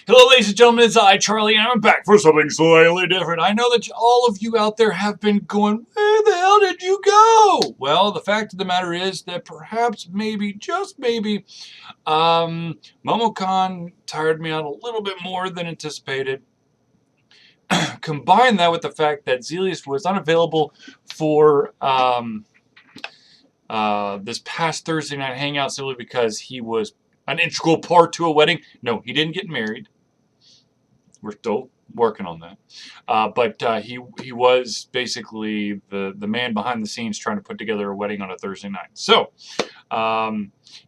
Hello, ladies and gentlemen, it's I, Charlie, and I'm back for something slightly different. I know that all of you out there have been going, where the hell did you go? Well, the fact of the matter is that perhaps, maybe, just maybe, MomoCon tired me out a little bit more than anticipated. Combine that with the fact that Zelius was unavailable for this past Thursday night hangout simply because he was an integral part to a wedding. No, he didn't get married. We're still working on that. But he was basically the man behind the scenes trying to put together a wedding on a Thursday night. So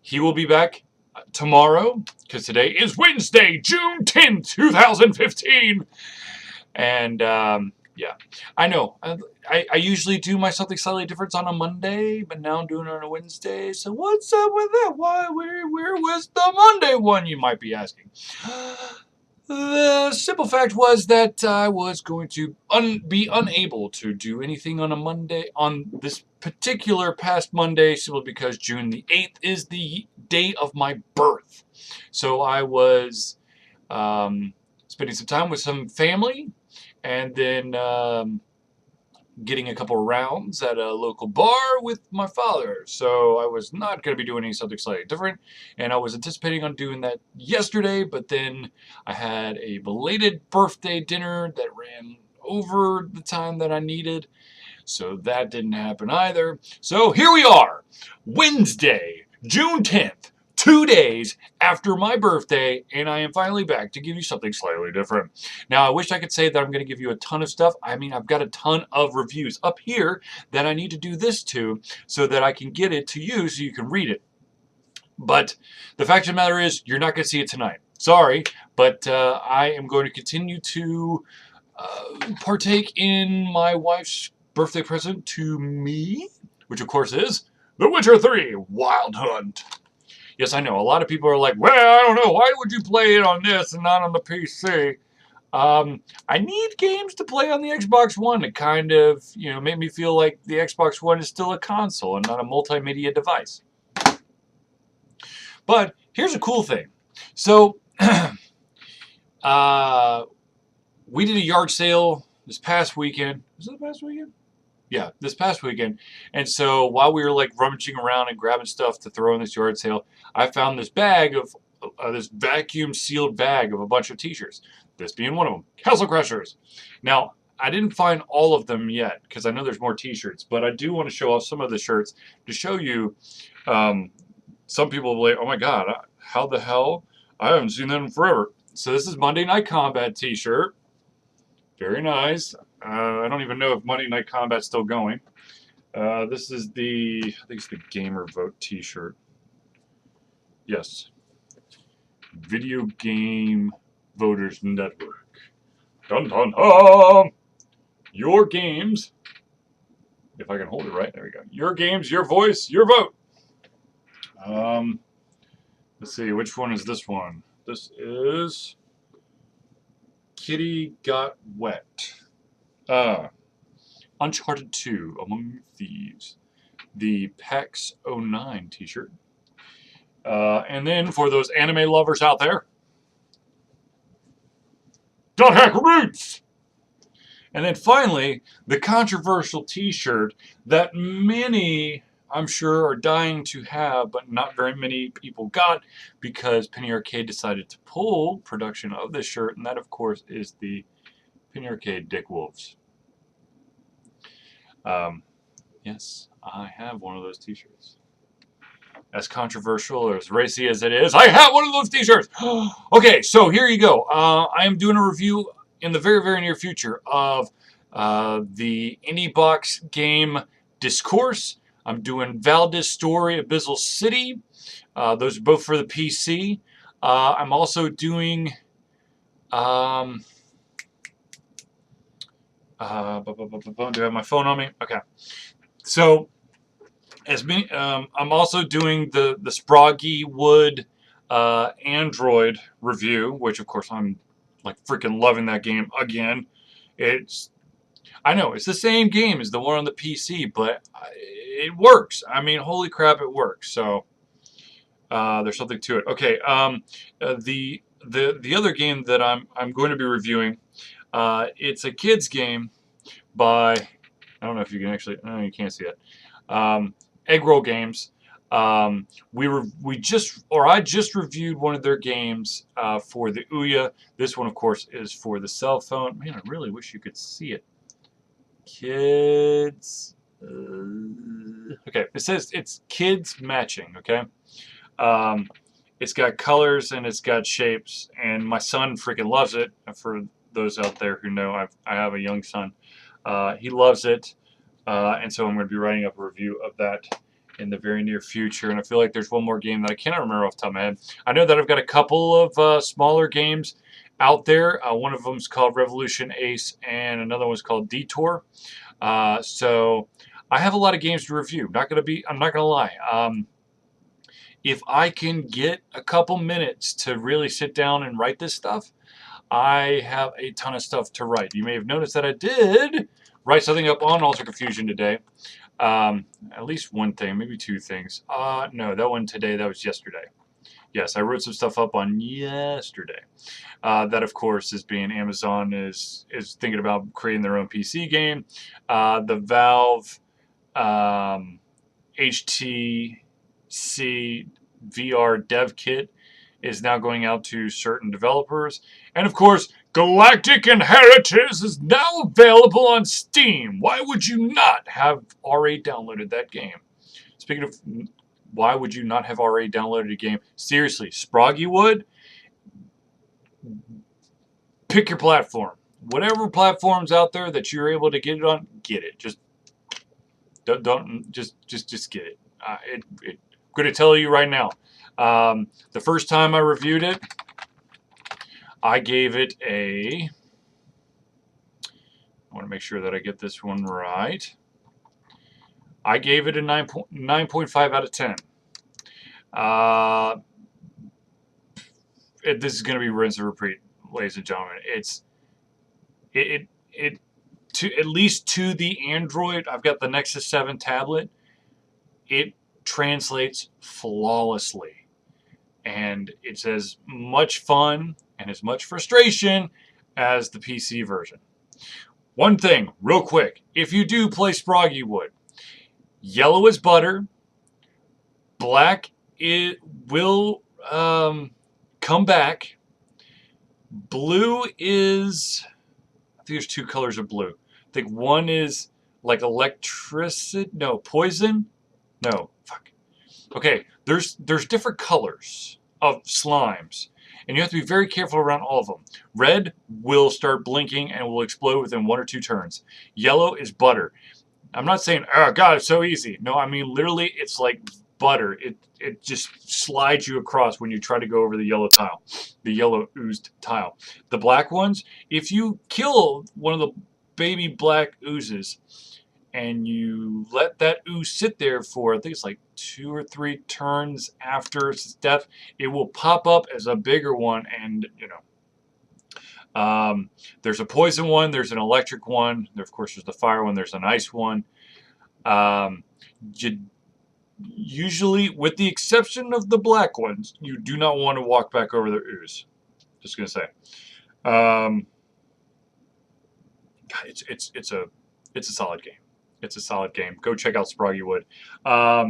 he will be back tomorrow, because today is Wednesday, June 10th, 2015. And yeah, I know. I usually do my something slightly different on a Monday, but now I'm doing it on a Wednesday. So what's up with that? Where was the Monday one, you might be asking? The simple fact was that I was going to be unable to do anything on a Monday, on this particular past Monday, simply because June the 8th is the day of my birth. So I was spending some time with some family, and then getting a couple rounds at a local bar with my father. So I was not going to be doing something slightly different, and I was anticipating on doing that yesterday, but then I had a belated birthday dinner that ran over the time that I needed, so that didn't happen either. So here we are, Wednesday, June 10th. 2 days after my birthday, and I am finally back to give you something slightly different. Now, I wish I could say that I'm going to give you a ton of stuff. I mean, I've got a ton of reviews up here that I need to do this to so that I can get it to you so you can read it. But the fact of the matter is, you're not going to see it tonight. Sorry, but I am going to continue to partake in my wife's birthday present to me, which of course is The Witcher 3 Wild Hunt. Yes, I know. A lot of people are like, well, I don't know. Why would you play it on this and not on the PC? I need games to play on the Xbox One to kind of, make me feel like the Xbox One is still a console and not a multimedia device. But here's a cool thing. So, we did a yard sale this past weekend. Was it the past weekend? Yeah, this past weekend. And so while we were like rummaging around and grabbing stuff to throw in this yard sale, I found this bag of this vacuum sealed bag of a bunch of t-shirts. This being one of them, Castle Crushers. Now, I didn't find all of them yet because I know there's more t-shirts, but I do want to show off some of the shirts to show you. Some people will be like, oh my God, how the hell? I haven't seen them in forever. So this is Monday Night Combat t-shirt. Very nice. I don't even know if Monday Night Combat's still going. This is I think it's the Gamer Vote t-shirt. Yes. Video Game Voters Network. Dun dun dun! Your games. If I can hold it right, there we go. Your games, your voice, your vote. Let's see, which one is this one? This is Kitty Got Wet. Uncharted 2, Among Thieves. The PAX 09 t-shirt. And then for those anime lovers out there, Dot Hack Roots! And then finally, the controversial t-shirt that many, I'm sure, are dying to have, but not very many people got because Penny Arcade decided to pull production of this shirt, and that, of course, is the Penny Arcade Dick Wolves. Yes, I have one of those t-shirts. As controversial or as racy as it is, I have one of those t-shirts! Okay, so here you go. I am doing a review in the very, very near future of the Indie Box game Discourse. I'm doing Valdez Story, Abyssal City. Those are both for the PC. I'm also doing do I have my phone on me? Okay. So, I'm also doing the Sproggy Wood Android review, which of course I'm like freaking loving that game again. I know it's the same game as the one on the PC, but it works. I mean, holy crap, it works. So there's something to it. Okay, the the other game that I'm going to be reviewing, it's a kids game by, I don't know if you can actually, no, you can't see it. Egg Roll Games. I just reviewed one of their games for the Ouya. This one, of course, is for the cell phone. Man, I really wish you could see it. Kids. Okay, it says it's kids matching. Okay, it's got colors and it's got shapes, and my son freaking loves it. For those out there who know, I have a young son. He loves it, and so I'm going to be writing up a review of that in the very near future. And I feel like there's one more game that I cannot remember off the top of my head. I know that I've got a couple of smaller games out there. One of them is called Revolution Ace, and another one's called Detour. So I have a lot of games to review. I'm not gonna lie. If I can get a couple minutes to really sit down and write this stuff, I have a ton of stuff to write. You may have noticed that I did write something up on Alter Confusion today. At least one thing, maybe two things. No, that one today, that was yesterday. Yes, I wrote some stuff up on yesterday. That, of course, is being Amazon is thinking about creating their own PC game. The Valve HTC VR dev kit is now going out to certain developers. And, of course, Galactic Inheritors is now available on Steam. Why would you not have already downloaded that game? Speaking of, why would you not have already downloaded a game? Seriously, Sproggy would. Pick your platform. Whatever platform's out there that you're able to get it on, get it. Just get it. I'm going to tell you right now. The first time I reviewed it, I gave it a, I want to make sure that I get this one right. I gave it a 9.5 out of 10. This is going to be rinse and repeat, ladies and gentlemen. At least to the Android, I've got the Nexus 7 tablet. It translates flawlessly. And it's as much fun and as much frustration as the PC version. One thing, real quick, if you do play Sproggy Wood, yellow is butter, black it will come back, blue is, I think there's two colors of blue. I think one is like electricity, no, poison, no, fuck. Okay, there's different colors of slimes, and you have to be very careful around all of them. Red will start blinking and will explode within 1 or 2 turns. Yellow is butter. I'm not saying, oh God, it's so easy. No, I mean literally it's like butter. It just slides you across when you try to go over the yellow tile, the yellow oozed tile. The black ones, if you kill one of the baby black oozes and you let that ooze sit there for, I think it's like 2 or 3 turns after its death, it will pop up as a bigger one. And, you know, there's a poison one, there's an electric one, of course there's the fire one, there's an ice one. Usually, with the exception of the black ones, you do not want to walk back over the ooze. Just gonna say, God, it's a solid game. It's a solid game. Go check out Sproggy Wood. Let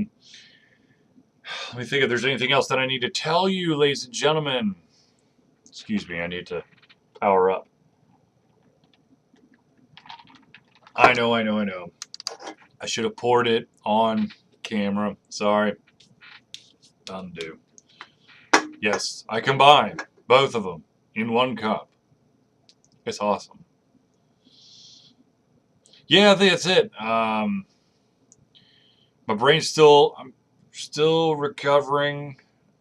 me think if there's anything else that I need to tell you, ladies and gentlemen. Excuse me, I need to power up. I know. I should have poured it on camera. Sorry. Undo. Yes, I combine both of them in one cup. It's awesome. Yeah, I think that's it. My brain's I'm still recovering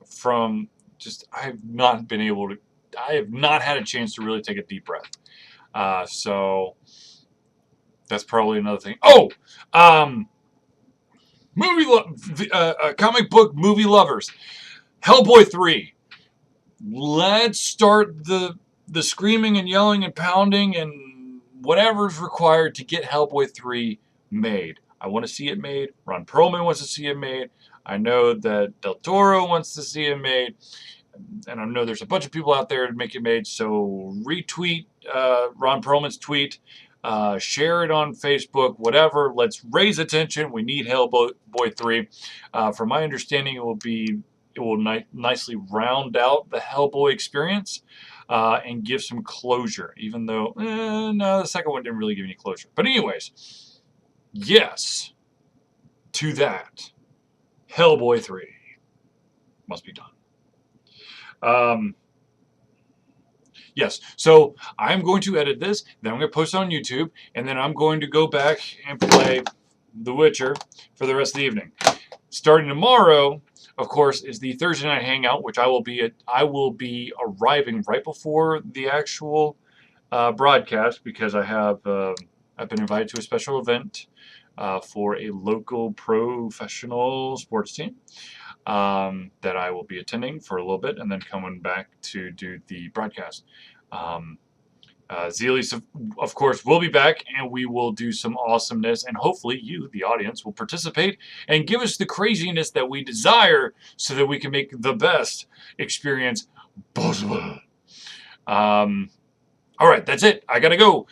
from just, I have not had a chance to really take a deep breath. So that's probably another thing. Oh, comic book movie lovers. Hellboy 3. Let's start the screaming and yelling and pounding and whatever's required to get Hellboy 3 made. I want to see it made. Ron Perlman wants to see it made. I know that Del Toro wants to see it made. and I know there's a bunch of people out there to make it made, so retweet Ron Perlman's tweet, share it on Facebook, whatever. Let's raise attention. We need Hellboy 3. From my understanding, it will nicely round out the Hellboy experience and give some closure, even though, no, the second one didn't really give any closure. But anyways, yes, to that, Hellboy 3 must be done. Yes, so I'm going to edit this, then I'm going to post it on YouTube, and then I'm going to go back and play The Witcher for the rest of the evening. Starting tomorrow, of course, is the Thursday night hangout, which I will be arriving right before the actual broadcast, because I've been invited to a special event for a local professional sports team that I will be attending for a little bit, and then coming back to do the broadcast. Zealies, of course, will be back, and we will do some awesomeness, and hopefully you, the audience, will participate and give us the craziness that we desire so that we can make the best experience possible. All right, that's it. I got to go.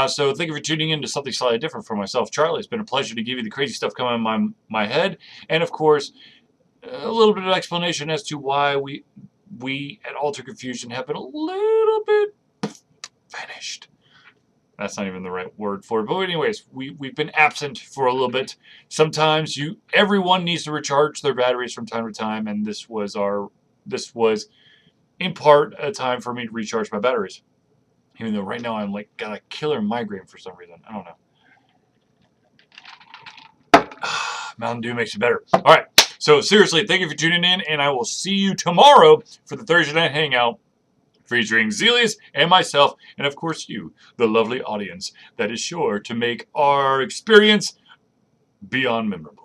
So thank you for tuning in to Something Slightly Different for myself, Charlie. It's been a pleasure to give you the crazy stuff coming in my head, and of course, a little bit of explanation as to why we at Alter Confusion have been a little bit vanished. That's not even the right word for it. But anyways, we've been absent for a little bit. Sometimes everyone needs to recharge their batteries from time to time, and this was in part a time for me to recharge my batteries. Even though right now I'm like got a killer migraine for some reason. I don't know. Mountain Dew makes it better. All right. So seriously, thank you for tuning in, and I will see you tomorrow for the Thursday night hangout featuring Zelius and myself, and of course you, the lovely audience, that is sure to make our experience beyond memorable.